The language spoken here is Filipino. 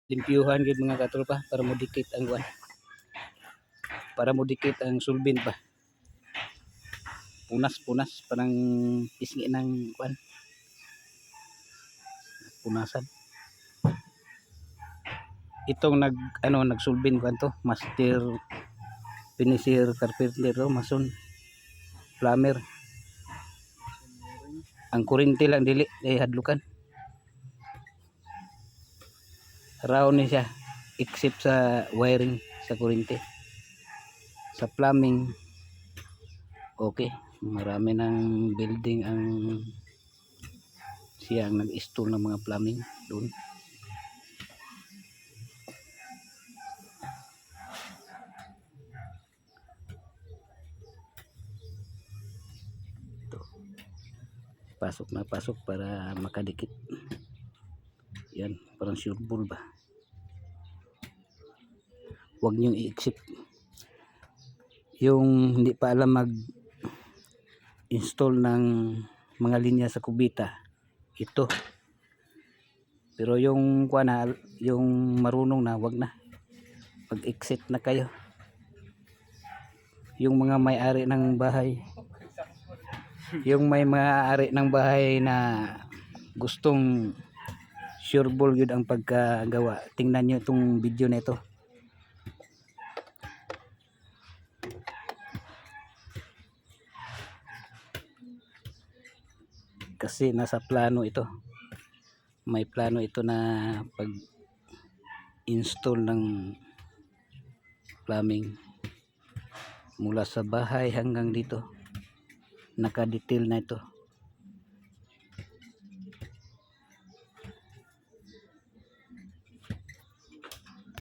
limpyuhan gid mga katropa para modikit ang kuan. Para modikit ang sulbin ba. Punas-punas parang pisngi ng kuan. Punasan. Itong nagsulbin kuan to, master finisher, carpenter, mason, plumber. Ang kuryente lang dili hadlukan. Raw ni siya except sa wiring sa kuryente. Sa plumbing okay, marami ng building ang siya ang nag-install ng mga plumbing doon. Pasok na pasok para makadikit. Yan, parang sure ball ba. Huwag niyong i-exit. Yung hindi pa alam mag-install ng mga linya sa kubita, ito. Pero yung yung marunong na, wag na. Pag-exit na kayo. Yung mga may-ari ng bahay, yung may may-ari ng bahay na gustong sure ball yun ang pagkagawa, tingnan nyo itong video na ito. Kasi nasa plano ito, may plano ito na pag install ng plumbing mula sa bahay hanggang dito, nakadetail na ito.